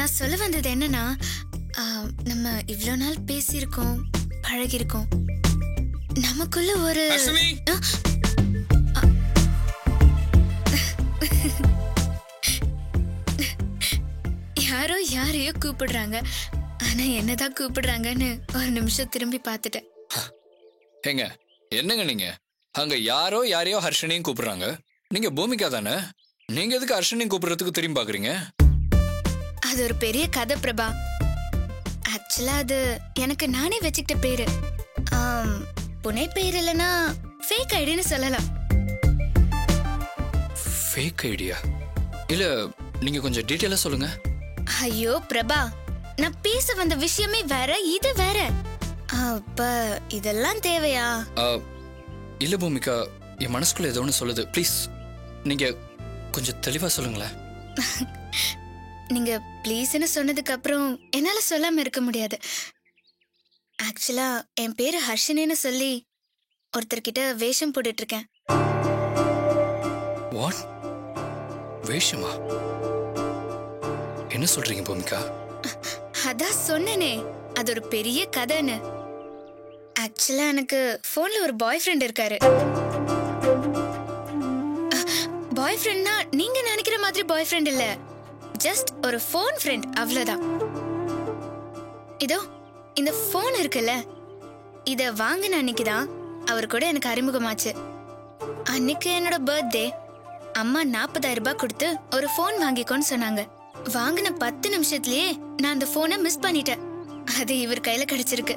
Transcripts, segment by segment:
நான் சொல்ல வந்தது என்னன்னா, நம்ம இவ்ளோ நாள் பேசியிருக்கோம், பழகிருக்கோம். நமக்குள்ள ஒரு யாரோ யாரையோ கூப்பிடுறாங்க. ஆனா என்னதான் கூப்பிடுறாங்கன்னு ஒரு நிமிஷம் திரும்பி பார்த்துட்டேன். ஏங்க என்னங்க நீங்க? அங்க யாரோ யாரையோ ஹர்ஷனையும் கூப்பிடுறாங்க. நீங்க பூமிகா தானே? நீங்க எதுக்கு ஹர்ஷனையும் கூப்பிடுறதுக்கு திரும்பி பாக்குறீங்க? அது ஒரு பெரிய கதை பிரபா. ஆக்சுவலா அது எனக்கு நானே வச்சுக்கிட்ட பேரு. புனை பேர் இல்லைன்னா ஃபேக் ஐடின்னு சொல்லலாம். Fake idea? இல்ல நீங்க கொஞ்சம் டீடைலா சொல்லுங்க. ஐயோ பிரபா, நான் பேச வந்த விஷயமே வேற, இது வேற. அப்ப இதெல்லாம் தேவையா? இல்ல பூமிகா, என் மனசுக்குள்ள ஏதோ ஒன்று சொல்லுது. ப்ளீஸ் நீங்க கொஞ்சம் தெளிவா சொல்லுங்களேன். நீங்க ப்ளீஸ்ன்னு சொன்னதுக்கு அப்புறம் என்னால சொல்லாம இருக்க முடியாது. ஆக்சுவலா என் பேரு ஹர்ஷினின்னு சொல்லி ஒருத்தர்கிட்ட வேஷம் போட்டுட்டு இருக்கேன். வாட்? வேஷமா? என்ன சொல்றீங்க பூமிகா? அதான் சொன்னேனே, அது ஒரு பெரிய கதைன்னு. ஆக்சுவலா எனக்கு போன்ல ஒரு பாய் ஃப்ரெண்ட் இருக்காரு. பாய் ஃப்ரெண்ட்னா நீங்க நினைக்கிற மாதிரி பாய் ஃப்ரெண்ட் இல்ல, ஜஸ்ட் ஒரு போன் ஃப்ரெண்ட், அவ்வளவுதான். இதோ இந்த போன் இருக்குல்ல, இத வாங்கின அன்னைக்குதான் அவர் கூட எனக்கு அறிமுகமாச்சு. அன்னைக்கு என்னோட பர்த்டே. அம்மா 40,000 ரூபாய் கொடுத்து ஒரு போன் வாங்கிக்கோன்னு சொன்னாங்க. வாங்கின 10 நிமிஷத்துலயே நான் அந்த போனை மிஸ் பண்ணிட்டேன். அது இவர் கையில கிடைச்சிருக்கு.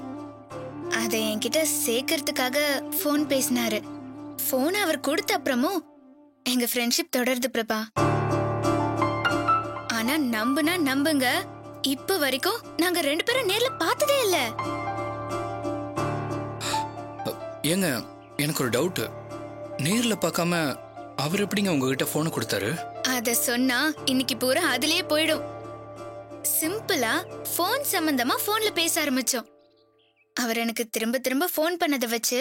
அதை என்கிட்ட சேர்க்கறதுக்காக போன் பேசினாரு. போன் அவர் கொடுத்த அப்புறமும் எங்க ஃப்ரெண்ட்ஷிப் தொடருது பிரபா. ஆனா நம்புனா நம்புங்க, இப்ப வரைக்கும் நாங்க 2 பேரும் நேர்ல பார்த்ததே இல்ல. ஏங்க எனக்கு ஒரு டவுட். நேர்ல பார்க்காம அவர் எப்படிங்க உங்ககிட்ட போனை கொடுத்தாரு? அத சொன்னா இன்னைக்கு பூரா அதுலயே போயிடும். சிம்பிளா போன் சம்பந்தமா போன்ல பேச ஆரம்பிச்சோம். அவர் எனக்கு திரும்ப திரும்ப போன் பண்ணதை வச்சு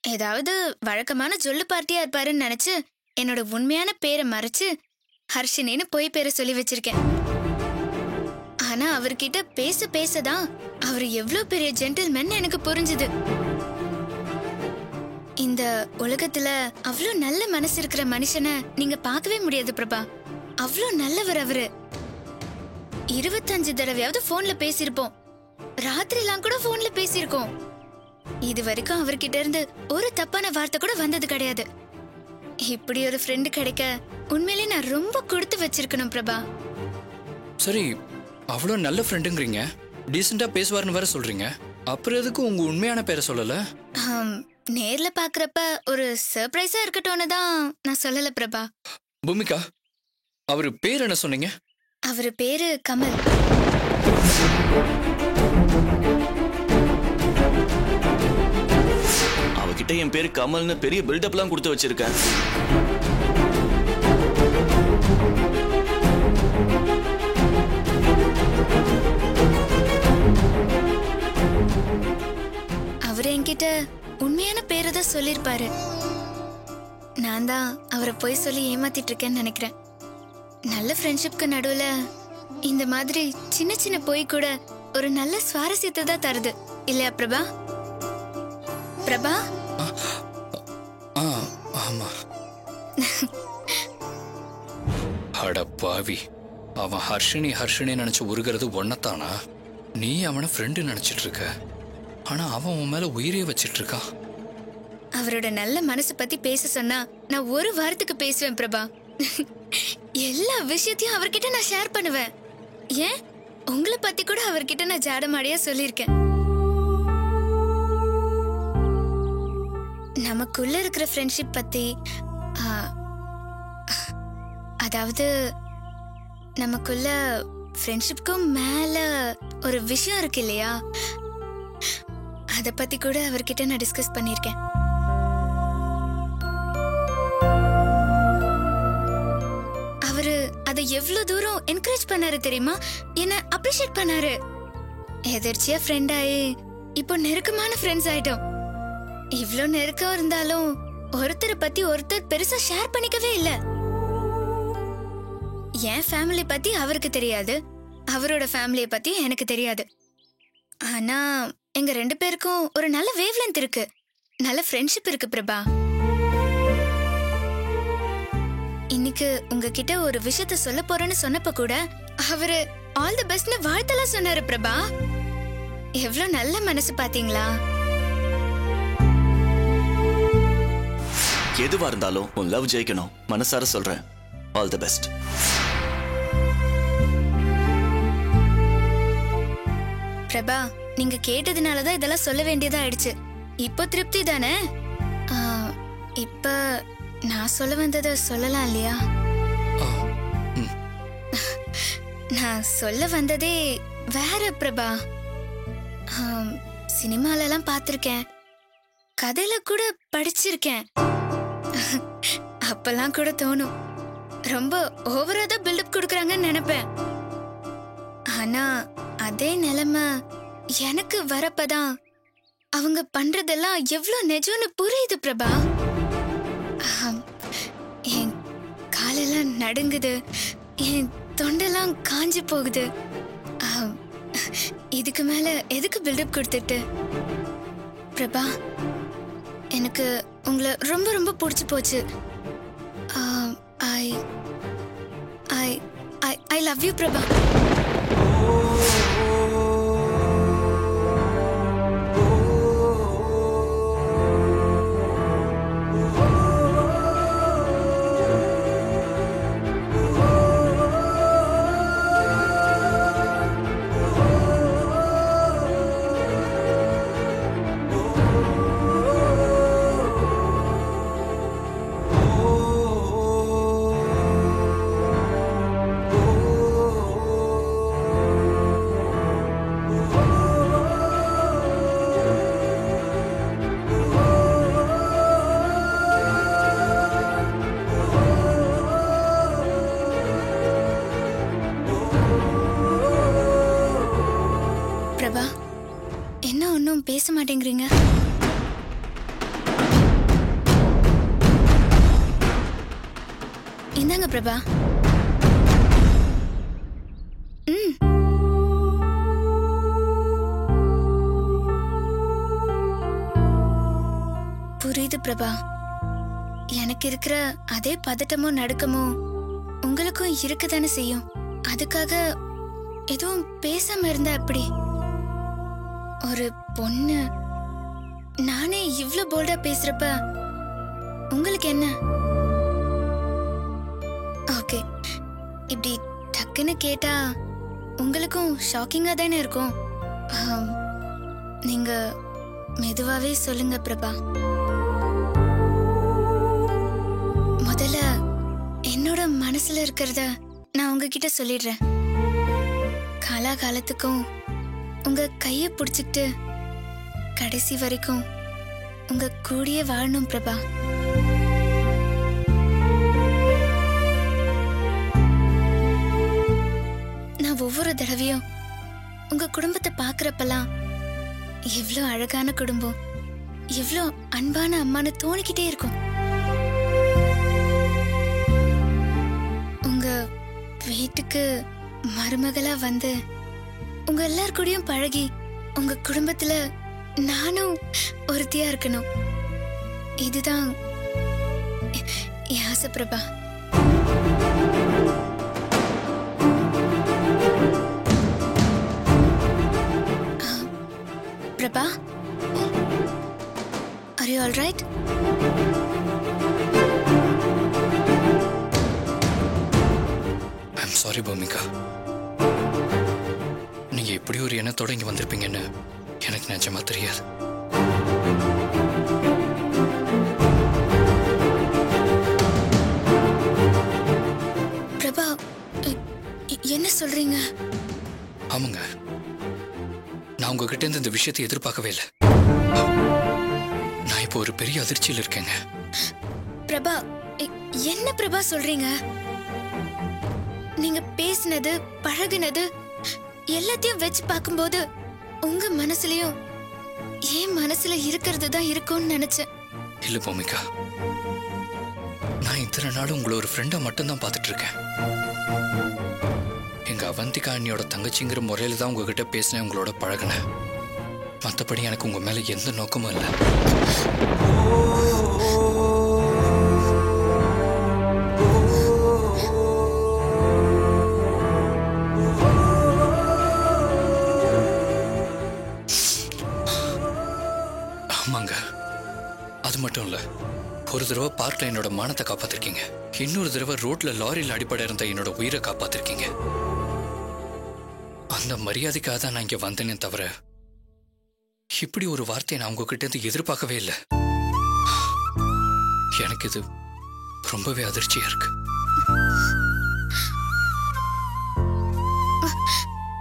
ஏதாவது வழக்கமான ஜொல்லு பார்ட்டியா இருப்பாருன்னு நினைச்சு என்னோட உண்மையான பேரை மறைச்சு ஹர்ஷினின்னு போய் பேரை சொல்லி வச்சிருக்கேன். ஆனா அவர்கிட்ட பேச பேசதான் அவர் எவ்வளவு பெரிய ஜென்டில்மேன் எனக்கு புரிஞ்சுது. இந்த உலகத்துல அவ்வளவு நல்ல மனசு இருக்கிற மனுஷனை நீங்க பார்க்கவே முடியாது பிரபா. அவ்வளவு நல்லவர் அவரு. 25 தடவையாவது போன்ல பேசியிருப்போம். ராத்திரி எல்லாம் கூட போன்ல பேசியிருக்கோம். இது வரைக்கும் அவர்கிட்ட இருந்து ஒரு தப்பான வார்த்தை கூட வந்தது கிடையாது. இப்படி ஒரு ஃப்ரெண்டு கிடைக்க உண்மையிலே நான் ரொம்ப கொடுத்து வச்சிருக்கணும் பிரபா. சரி, அவ்வளோ நல்ல ஃப்ரெண்டுங்கிறீங்க, டீசெண்டா பேசுவார்னு வேற சொல்றீங்க. அப்புறம் எதுக்கு உங்க உண்மையான பேரை சொல்லல? நேர்ல பாக்குறப்ப ஒரு சர்ப்ரைஸா இருக்கட்டும்னு தான் நான் சொல்லல பிரபா. பூமிகா, அவரு பேர் என்ன சொன்னீங்க? அவரு பேரு கமல். அவகிட்ட என் பேரு கமல்னு பெரிய பில்டப்லாம் கொடுத்து வச்சிருக்கேன். அவரு என்கிட்ட உண்மையான பேரை தான் சொல்லிருப்பாரு. நான் தான் அவரை போய் சொல்லி ஏமாத்திட்டு இருக்கேன்னு நினைக்கிறேன். நல்ல ஃப்ரெண்ட்ஷிப்க்கு நடுவுல இந்த மாதிரி சின்ன சின்ன போய் கூட ஒரு நல்ல சுவாரஸ்யத்தை தான் தருது இல்லையா பிரபா? பிரபா? ஆமா. அட பாவி, அவன் ஹர்ஷினி நினைச்சு உருகிறது ஒன்னத்தானா? நீ அவனை ஃப்ரெண்டு நினைச்சிட்டு இருக்க, ஆனா அவன் உன் மேல உயிரே வச்சிட்டு இருக்கான். அவரோட நல்ல மனசு பத்தி பேச சொன்னா நான் ஒரு வாரத்துக்கு பேசுவேன் பிரபா. எல்லா விஷயத்தையும் அவர்கிட்ட நான் ஷேர் பண்ணுவேன். ஏன் உங்களை பத்தி கூட அவர்கிட்ட நான் ஜாடமாடியா சொல்லியிருக்கேன். நமக்குள்ள இருக்கிற ஃப்ரெண்ட்ஷிப் பத்தி, அதாவது நமக்குள்ள ஃப்ரெண்ட்ஷிப்க்கும் மேல ஒரு விஷயம் இருக்கு இல்லையா, அத பத்தி கூட அவர்கிட்ட நான் டிஸ்கஸ் பண்ணிருக்கேன். அவரு அதை எவ்வளவு தூரம் என்கரேஜ் பண்ணாரு தெரியுமா? என்ன அப்ரிஷியேட் பண்ணாரு. எதிர்ச்சியா ஃப்ரெண்ட் ஆயி இப்போ நெருக்கமான ஃப்ரெண்ட்ஸ் ஆயிட்டோம். இவ்ளோ நெருக்கம் இருந்தாலும் ஒருத்தரை பத்தி ஒருத்தர் பெருசா ஷேர் பண்ணிக்கவே இல்ல. என் ஃபேமிலி பத்தி அவருக்கு தெரியாது, அவரோட ஃபேமிலியை பத்தி எனக்கு தெரியாது. ஆனா எங்க 2 பேருக்கும் ஒரு நல்ல வேவ்லென்த் இருக்கு, நல்ல ஃப்ரெண்ட்ஷிப் இருக்கு பிரபா. இன்னைக்கு உங்ககிட்ட ஒரு விஷயத்த சொல்ல போறேன்னு சொன்னப்ப கூட அவரு ஆல் தி பெஸ்ட்னு வாழ்த்தெல்லாம் சொன்னாரு பிரபா. எவ்வளவு நல்ல மனசு பாத்தீங்களா? எதுவா இருந்தாலும் உன் லவ் ஜெயிக்கணும். மனசார சொல்றேன், ஆல் தி பெஸ்ட். பிரபா, நீங்க கேட்டதுனாலதான் இதெல்லாம் சொல்ல வேண்டியதா ஆயிடுச்சு. இப்போ திருப்தி தானே? இப்ப நான் சொல்ல வந்ததை சொல்லலாம் இல்லையா? நான் சொல்ல வந்ததே வேற பிரபா. சினிமாலெல்லாம் பார்த்திருக்கேன், கதையில கூட படிச்சிருக்கேன். அப்பெல்லாம் கூட தோணும் ரொம்ப ஓவரா தான் பில்டப் கொடுக்கறாங்கன்னு நினைப்பேன். ஆனா அதே நிலைமை எனக்கு வரப்பதான் அவங்க பண்றதெல்லாம் எவ்வளவு நிஜம்னு புரியுது பிரபா. என் காலெல்லாம் நடுங்குது, என் தொண்டெல்லாம் காஞ்சி போகுது. இதுக்கு மேல எதுக்கு பில்டப் கொடுத்துட்டு? பிரபா, எனக்கு உங்களை ரொம்ப ரொம்ப பிடிச்சு போச்சு. I I I I love you Prabha. Prabha, என்ன ஒன்னும் பேச மாட்டேங்கிறீங்க? இந்தாங்க பிரபா. புரியுது பிரபா, எனக்கு இருக்கிற அதே பதட்டமும் நடுக்கமும் உங்களுக்கும் இருக்குதானே செய்யும். அதுக்காக எதுவும் பேசாம இருந்தா எப்படி? ஒரு பொண்ணு நானே இவ்ளோ போல்டா பேசுறப்ப உங்களுக்கு என்ன? ஓகே, இப்படி டக்குன்னு கேட்டா உங்களுக்கும் ஷாக்கிங்கா தானே இருக்கும். நீங்க மெதுவாவே சொல்லுங்க பிரபா. முதல்ல என்னோட மனசுல இருக்கிறத நான் உங்ககிட்ட சொல்லிடுறேன். காலாகாலத்துக்கும் உங்க கைய பிடிச்சிட்டு கடைசி வரைக்கும் உங்க கூடயே வாழணும் பிரபா. நான் ஒவ்வொரு தடவையும் உங்க குடும்பத்தை பாக்குறப்பெல்லாம் எவ்வளவு அழகான குடும்பம், எவ்வளவு அன்பான அம்மான்னு தோணிக்கிட்டே இருக்கும். உங்க வீட்டுக்கு மருமகளா வந்து உங்க எல்லார் கூடயும் பழகி உங்க குடும்பத்துல நானும் ஒருத்தியா இருக்கணும். இதுதான் என் ஆசை Prabha. Prabha, are you all right? I'm sorry Bhumika. நீங்க இப்படி ஒரு எண்ணத்தோட இங்க வந்திருப்பீங்கன்னு எனக்கு நிஜமா தெரியாது. பிரபா, என்ன சொல்றீங்க? ஆமாங்க, நான் உங்ககிட்ட இருந்து இந்த விஷயத்தை எதிர்பார்க்கவே இல்லை. நான் இப்போ ஒரு பெரிய அதிர்ச்சியில் இருக்கேங்க. பிரபா, என்ன பிரபா சொல்றீங்க? நீங்க பேசினது, பழகுனது எல்லாத்தையும் வச்சு பார்க்கும்போது உங்க மனசுலயும் என் மனசுல இருக்கிறது தான் இருக்கும்னு நினைச்சேன். இல்ல பூமிகா, நான் இத்தனை நாள் உங்களை ஒரு ஃப்ரெண்டா மட்டும்தான் பார்த்துட்டு இருக்கேன். எங்க அவந்திகா அண்ணியோட தங்கச்சிங்கிற முறையில தான் உங்ககிட்ட பேசினேன், உங்களோட பழகினேன். மற்றபடி எனக்கு உங்க மேல எந்த நோக்கமும் இல்லை. ஆமாங்க, அது மட்டும் இல்ல, ஒரு தடவை பார்க்ல என்னோட மானத்தை காப்பாத்திருக்கீங்க, இன்னொரு தடவை ரோட்ல லாரியில் அடிப்படை இருந்த என்னோட உயிரை காப்பாத்திருக்கீங்க. அந்த மரியாதைக்காக தான் நான் இங்க வந்தேனே தவிர இப்படி ஒரு வார்த்தையை நான் உங்ககிட்ட இருந்து எதிர்பார்க்கவே இல்லை. எனக்கு இது ரொம்பவே அதிர்ச்சியா இருக்கு.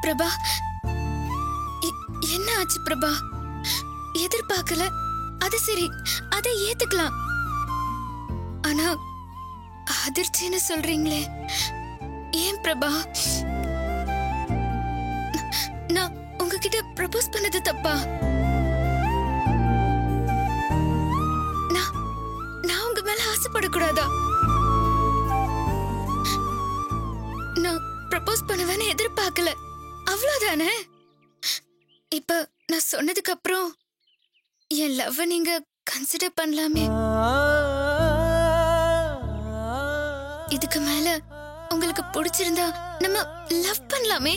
பிரபா, என்ன ஆச்சு பிரபா? எதிர்பார்க்கல, அது சரி, அதை ஏத்துக்கலாம். ஆனா அதிர்ச்சின்னு சொல்றீங்களே, ஏன் பிரபா? நான் உங்ககிட்ட ப்ரப்போஸ் பண்ணது தப்பா? நான் உங்க மேல ஆசைப்படக்கூடாதா? நான் ப்ரப்போஸ் பண்ணுவேன்னு எதிர்பார்க்கல, அவ்வளவுதானே? இப்ப நான் சொன்னதுக்கு அப்புறம் என் லவ் நீங்க கன்சிடர் பண்ணலாமே. இதுக்கு மேல உங்களுக்கு பிடிச்சிருந்தா நம்ம லவ் பண்ணலாமே.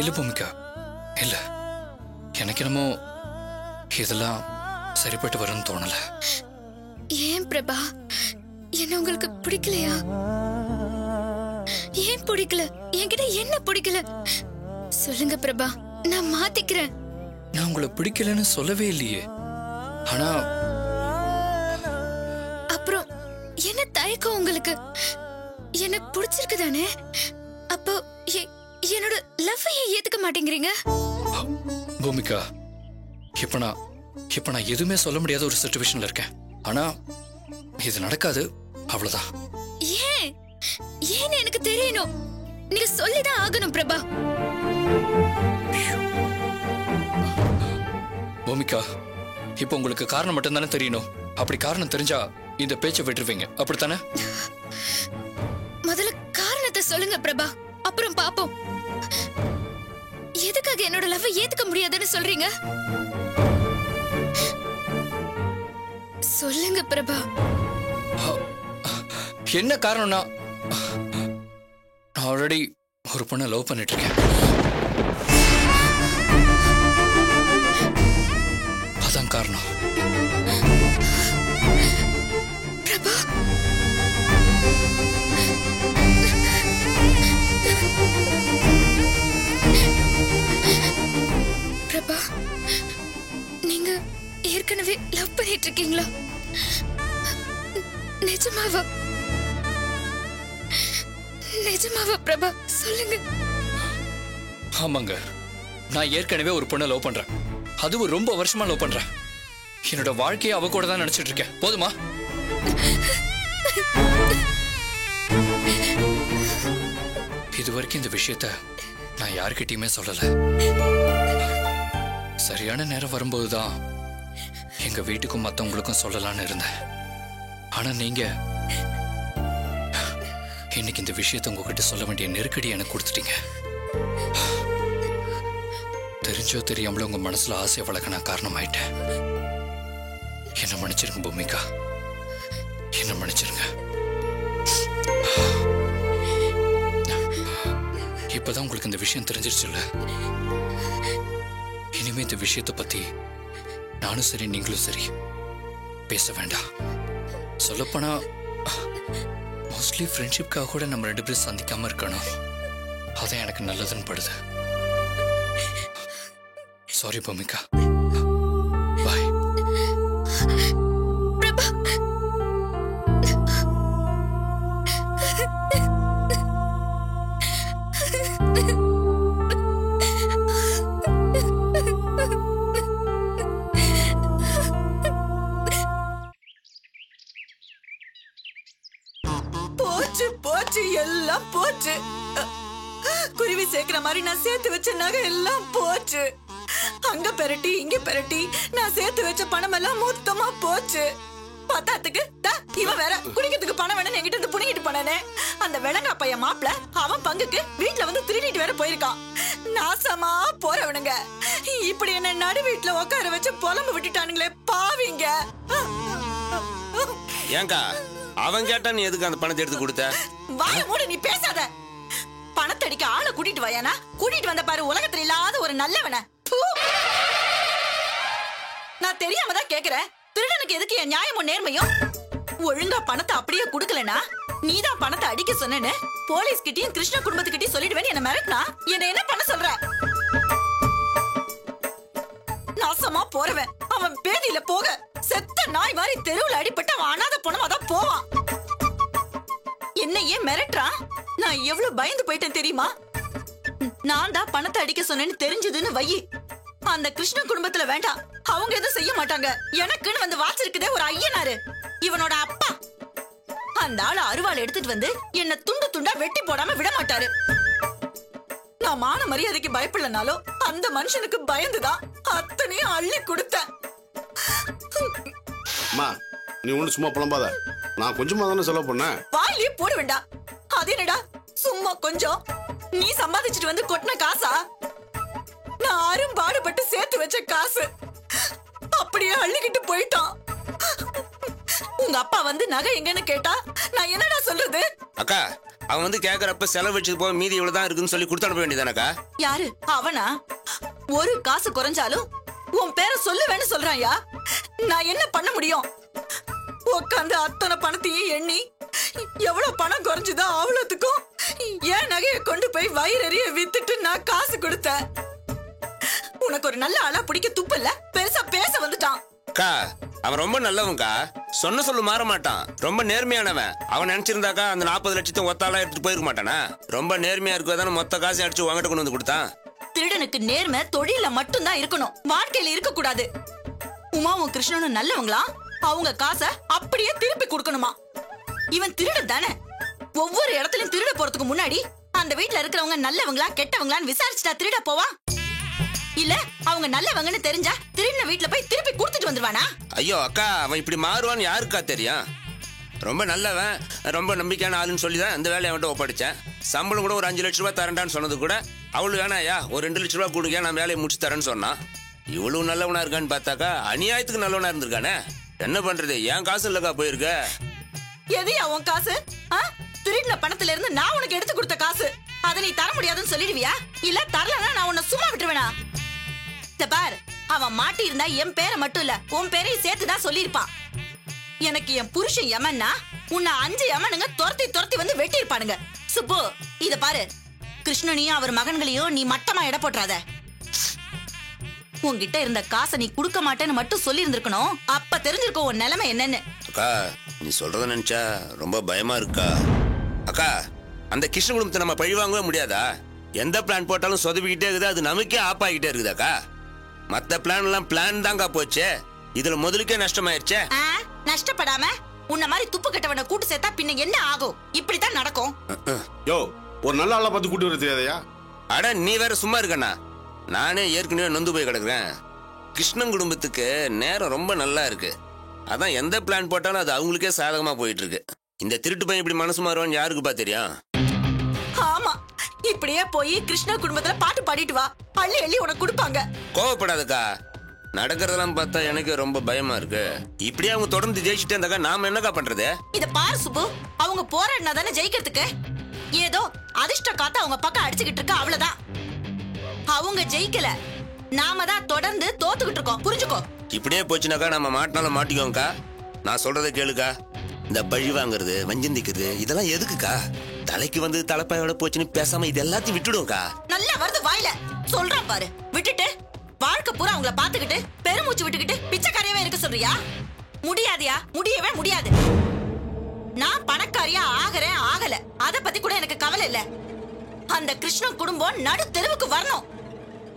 இல்ல பூமிகா, இல்ல, எனக்கு என்னமோ இதெல்லாம் சரிப்பட்டு வரும்னு தோணல. ஏன் பிரபா? என்ன உங்களுக்கு பிடிக்கலையா? ஏன் பிடிக்கல? என்கிட்ட என்ன பிடிக்கல சொல்லுங்க பிரபா, நான் மாத்திக்கிறேன். நான் உங்களை பிடிக்கலன்னு சொல்லவே இல்லையே. ஆனா அப்புறம் என்ன தயக்கம் உங்களுக்கு? என்ன பிடிச்சிருக்கு தானே? அப்போ என்னோட லவ்வையே ஏத்துக்க மாட்டேங்கிறீங்க? பூமிகா, இப்ப நான் எதுவுமே சொல்ல முடியாத ஒரு சிச்சுவேஷன்ல இருக்கேன். ஆனா இது நடக்காது, அவ்வளவுதான். ஏன் ஏன்னு எனக்கு தெரியணும். நீங்க சொல்லிதான் ஆகணும் பிரபா. பூமிகா, இப்ப உங்களுக்கு காரணம் மட்டும் தானே தெரியணும். அப்படி காரணம் தெரிஞ்சா இந்த பேச்சை விட்டுருவீங்க, அப்படித்தானே? முதல்ல காரணத்தை சொல்லுங்க பிரபா, அப்புறம் பாப்போம். எதுக்காக என்னோட லவ் ஏத்துக்க முடியாதுன்னு சொல்றீங்க? சொல்லுங்க பிரபா. என்ன காரணம்னா, நான் ஆல்ரெடி ஒரு பொண்ணை லவ் பண்ணிட்டு இருக்கேன். அதான் காரணம். பிரபா, பிரபா, நீங்க ஏற்கனவே லவ் பண்ணிட்டு இருக்கீங்களா? நிஜமாவா? நிஜமாவா பிரபா, சொல்லுங்க. ஆமாங்க, நான் ஏற்கனவே ஒரு பொண்ணை லவ் பண்றேன். அதுவும் ரொம்ப வருஷமா லவ் பண்றேன். என்னோட வாழ்க்கையை அவ கூட தான் நினைச்சிட்டு இருக்கேன். போதுமா? இது வரைக்கும் இந்த விஷயத்த நான் யாருக்கிட்டையுமே சொல்லல. சரியான நேரம் வரும்போதுதான் எங்க வீட்டுக்கும் மத்தவங்களுக்கும் சொல்லலாம்னு இருந்தேன். ஆனா நீங்க இன்னைக்கு இந்த விஷயத்தை உங்ககிட்ட சொல்ல வேண்டிய நெருக்கடி எனக்கு கொடுத்துட்டீங்க. தெரிஞ்சோ தெரியாமல உங்க மனசுல ஆசையை வளர்க்க நான் காரணமாயிட்டேன். என்ன மன்னிச்சிருங்க பூமிகா, என்ன மன்னிச்சிருங்க. இப்பதான் உங்களுக்கு இந்த விஷயம் தெரிஞ்சிருச்சுல்ல. இனிமே இந்த விஷயத்தை பத்தி நானும் சரி நீங்களும் சரி பேச வேண்டாம். சொல்லப்போனா மோஸ்ட்லி ஃப்ரெண்ட்ஷிப்காக கூட நம்ம 2 பேரும் சந்திக்காம இருக்கணும். அதான் எனக்கு நல்லதுன்னு படுது. சாரி பூமிகா, பாய். பிரபா, போச்சு போச்சு, எல்லாம் போச்சு. குருவி சேர்க்கிற மாதிரி நான் சேர்த்து வச்ச நகை எல்லாம் போச்சு. அங்க பெரட்டி இங்க பெரட்டி நான் சேர்த்து வச்ச பணம் எல்லாம் மொத்தமா போச்சு. பத்தாத்துக்கு இவன் வேற குடிக்கிறதுக்கு பணம் வேணும்னு என்கிட்ட இருந்து புடிங்கிட்டு போனே. அந்த விலங்கா பையன் மாப்பிள அவன் பங்குக்கு வீட்டுல வந்து திருடிட்டு வேற போயிருக்கான். நாசமா போறவனுங்க இப்படி என்ன நடு வீட்டுல உட்கார வச்சு புலம்பு விட்டுட்டானுங்களே பாவிங்க. ஏங்கா அவன் கேட்டா நீ எதுக்கு அந்த பணத்தை எடுத்து கொடுத்த? வாய மூட, நீ பேசாத. பணத்தை அடிக்க ஆளை கூட்டிட்டு வாயானா? கூட்டிட்டு வந்த பாரு உலகத்துல இல்லாத ஒரு நல்லவன. நான் தெரியாம தான் கேக்குறேன், திருடனுக்கு எதுக்கு என் நியாயமும் நேர்மையும்? ஒழுங்கா பணத்தை அப்படியே குடுக்கலனா நீதான் பணத்தை அடிக்க சொன்னேன்னு போலீஸ் கிட்டயும் கிருஷ்ண குடும்பத்துக்கிட்டயும் சொல்லிடுவேன்னு என்ன மிரட்டினா என்ன என்ன பண்ண சொல்ற? நாசமா போறவன் அவன் பேதியில போக செத்த நாய் மாதிரி தெருவுல அடிபட்டு அவன் அனாத பொணமாதான் போவான். என்ன ஏன் மிரட்டுறான்? நான் எவ்வளவு பயந்து போயிட்டேன் தெரியுமா? நான் தான் பணத்தை அடிக்க சொன்னேன்னு தெரிஞ்சதுன்னு வை, அந்த கிருஷ்ண குடும்பத்துல வேண்டாம், அவங்க எதுவும் செய்ய மாட்டாங்க. எனக்குன்னு வந்து வாச்சிருக்குதே ஒரு ஐயனாரு, இவனோட அப்பா. அந்த ஆளு அருவாள் எடுத்துட்டு வந்து என்ன துண்டு துண்டா வெட்டி போடாம விட மாட்டாரு. நான் மான மரியாதைக்கு பயப்படலனாலும் அந்த மனுஷனுக்கு பயந்துதான் அத்தனையும் அள்ளி கொடுத்தேன். நீ ஒண்ணு சும்மா புலம்பாத, நான் கொஞ்சமா தானே செலவு பண்ணேன். வாயிலே போட வேண்டாம். அது என்னடா சும்மா கொஞ்சம்? நீ சம்பாதிச்சுட்டு வந்து கொட்டின காசா? நான் அரும்பாடுபட்டு சேர்த்து வச்ச காசு அப்படியே அள்ளிக்கிட்டு போயிட்டான். உங்க அப்பா வந்து நகை எங்கன்னு கேட்டா நான் என்னடா சொல்றது? அக்கா அவன் வந்து கேக்குறப்ப செலவு வச்சது போக மீதி இவ்வளவுதான் இருக்குன்னு சொல்லி கொடுத்து அனுப்ப வேண்டியதானக்கா? யாரு அவனா? ஒரு காசு குறைஞ்சாலும் உன் பேரை சொல்லுவேன்னு சொல்றாயா? நான் என்ன பண்ண முடியும்? உட்காந்து அத்தனை பணத்தையும் எண்ணி எவ்வளவு பணம் குறைஞ்சுதோ அவ்வளவுக்கும் ஏன் நகையை கொண்டு போய் வயிறறிய வித்துட்டு நான் காசு கொடுத்தேன். உனக்கு ஒரு நல்ல ஆளா பிடிக்க துப்பில்ல, பெருசா பேச வந்துட்டான். அக்கா அவன் ரொம்ப நல்லவன்கா, சொன்ன சொல்லு மாற மாட்டான், ரொம்ப நேர்மையானவன். அவன் நினைச்சிருந்தாக்கா அந்த 40 லட்சத்தை ஒத்தாலா எடுத்துட்டு போயிருக்க மாட்டானா? ரொம்ப நேர்மையா இருக்கதான மொத்த காசை அடிச்சு உங்ககிட்ட கொண்டு வந்து கொடுத்தான். திருடனுக்கு நேர்மை தொழில மட்டும்தான் இருக்கணும், வாழ்க்கையில இருக்க கூடாது. உமாவும் கிருஷ்ணனும் நல்லவங்களா? அவங்க காசை அப்படியே திருப்பி கொடுக்கணுமா? இவன் திருட தானே. ஒவ்வொரு இடத்துலயும் திருட போறதுக்கு முன்னாடி அந்த வீட்டுல இருக்கிறவங்க நல்லவங்களா கெட்டவங்களான்னு விசாரிச்சுட்டா திருட போவா? இல்ல அவங்க நல்லவங்கன்னு தெரிஞ்சா திருடின வீட்டுல போய் திருப்பி கொடுத்துட்டு வந்துருவானா? ஐயோ அக்கா அவன் இப்படி மாறுவான்னு யாருக்கா தெரியும்? ரொம்ப நல்லவன், ரொம்ப நம்பிக்கையான ஆளுன்னு சொல்லிதான் அந்த வேலையை அவன்கிட்ட ஒப்படைச்சேன். சம்பளம் கூட ஒரு 5 லட்ச ரூபாய் தரேன்டான்னு சொன்னது கூட அவளு வேணாயா ஒரு 2 லட்ச ரூபாய் கொடுங்க நான் வேலையை முடிச்சு தரேன்னு சொன்னான். இவ்வளவு நல்லவனா இருக்கான்னு பார்த்தாக்கா அநியாயத்துக்கு நல்லவனா இருந்திருக்கானே. என்ன பண்றது, என் காசு இல்லக்கா போயிருக்க. எதையா உன் காசு? திருடின பணத்துல இருந்து நான் உனக்கு எடுத்து கொடுத்த காசு, அதை நீ தர முடியாதுன்னு சொல்லிடுவியா? இல்ல தரலன்னா நான் உன்னை சும்மா விட்டுருவேனா? பார், அவன் மாட்டி இருந்தா என் பேரை மட்டும் இல்ல உன் பேரையும் சேர்த்துதான் சொல்லிருப்பான். எனக்கு என் புருஷன் யமன்னா உன்னை 5 யமனுங்க துரத்தி துரத்தி வந்து வெட்டி இருப்பானுங்க. சுப்பு இத பாரு, கிருஷ்ணனையும் அவர் மகன்களையும் நீ மட்டமா எடை போட்டுறாத. உன்கிட்ட இருந்த காசை நீ குடுக்க மாட்டேன்னு மட்டும் சொல்லி இருந்திருக்கணும், அப்ப தெரிஞ்சிருக்கும் உன் நிலைமை என்னன்னு. அக்கா நீ சொல்றத நினைச்சா ரொம்ப பயமா இருக்கா. அக்கா அந்த கிருஷ்ண குடும்பத்தை நம்ம பழிவாங்கவே முடியாதா? எந்த பிளான் போட்டாலும் சொதப்பிக்கிட்டே இருக்குது, அது நமக்கே ஆப்பாகிட்டே இருக்குதாக்கா. மத்த பிளான் எல்லாம் பிளான் தாங்க போச்சு, இதுல முதலுக்கே நஷ்டமாயிருச்சே. நஷ்டப்படாம உன்ன மாதிரி துப்பு கட்டவன கூட்டு சேர்த்தா பின்ன என்ன ஆகும்? இப்படித்தான் நடக்கும். யோ ஒரு நல்ல ஆளா பார்த்து கூட்டி வர தெரியாதையா? அட நீ வேற சும்மா இருக்கண்ணா, நானே ஏற்கனவே நொந்து போய் கிடக்குறேன். கிருஷ்ணன் குடும்பத்துக்கு நேரம் ரொம்ப நல்லா இருக்கு, அதான் எந்த பிளான் போட்டாலும் அது அவங்களுக்கே சாதகமா போயிட்டு இருக்கு. இந்த திருட்டு பையன் இப்படி மனசு மாறுவான்னு யாருக்குப்பா தெரியும்? ஆமா, இப்படியே போய் கிருஷ்ண குடும்பத்துல பாட்டு பாடிட்டு வா, அள்ளி அள்ளி உனக்கு கொடுப்பாங்க. கோவப்படாதக்கா, நடக்கிறதெல்லாம் பார்த்தா எனக்கு ரொம்ப பயமா இருக்கு. இப்படியே அவங்க தொடர்ந்து ஜெயிச்சுட்டே இருந்தாக்கா நாம என்னக்கா பண்றது? இத பாரு சுப்பு, அவங்க போராடினா தானே ஜெயிக்கிறதுக்கு. ஏதோ அதிர்ஷ்ட காத்த அவங்க பக்கம் அடிச்சுக்கிட்டு இருக்க, அவ்வளவுதான். அவங்க ஜெயிக்கல, நாம தான் தொடர்ந்து தோத்துக்கிட்டு இருக்கோம், புரிஞ்சுக்கோ. இப்படியே போச்சுனாக்கா நம்ம மாட்டினாலும் மாட்டிக்கோங்கக்கா. நான் சொல்றதை கேளுக்கா, இந்த பழி வாங்குறது வஞ்சந்திக்கிறது இதெல்லாம் எதுக்குக்கா? தலைக்கு வந்து தலைப்பாயோட போச்சுன்னு பேசாம இது எல்லாத்தையும் விட்டுடும்க்கா. நல்லா வருது வாயில, சொல்றான் பாரு. விட்டுட்டு வாழ்க்கை பூரா அவங்கள பாத்துக்கிட்டு பெருமூச்சு விட்டுக்கிட்டு பிச்சைக்காரியாவே இருக்க சொல்றியா? முடியாதியா, முடியவே முடியாது. நான் பணக்காரியா ஆகறேன் ஆகல அத பத்தி கூட எனக்கு கவலை இல்ல. அந்த கிருஷ்ண குடும்பம் நடு தெருவுக்கு வரணும்.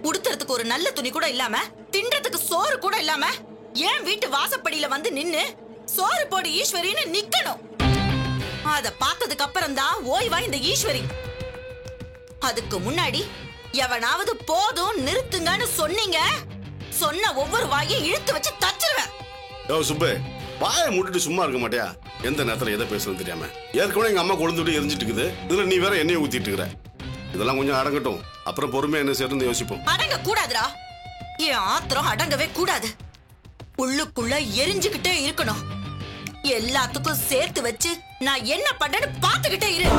உடுத்துறதுக்கு ஒரு நல்ல துணி கூட இல்லாம, தின்றதுக்கு சோறு கூட இல்லாம ஏன் வீட்டு வாசப்படியில வந்து நின்னு சோறு போடு ஈஸ்வரின்னு நிக்கணும். அத பார்த்ததுக்கு அப்புறம் தான் ஓய்வா இந்த ஈஸ்வரி. அதுக்கு முன்னாடி எவனாவது போதும் நிறுத்துங்கன்னு சொன்னீங்க, சொன்ன ஒவ்வொரு வாயை இழுத்து வச்சு தச்சிருவேன். யோ சுப்பு, வாயை மூட்டுட்டு சும்மா இருக்க மாட்டியா? எந்த நேரத்துல எதை பேசுறது தெரியாம ஏற்கனவே எங்க அம்மா கொழுந்து விட்டு எரிஞ்சிட்டு இருக்குது. இதுல நீ வேற எண்ணெயை ஊத்திட்டு இருக்கிற. இதெல்லாம் கொஞ்சம் அடங்கட்டும், அப்புறம் பொறுமையா என்ன செய்யறது யோசிப்போம். அடங்க கூடாதுடா. என் ஆத்திரம் அடங்கவே கூடாது. உள்ளுக்குள்ள எரிஞ்சுக்கிட்டே இருக்கணும். எல்லாத்துக்கும் சேர்த்து வச்சு நான் என்ன பண்றேன்னு பாத்துக்கிட்டே இரு.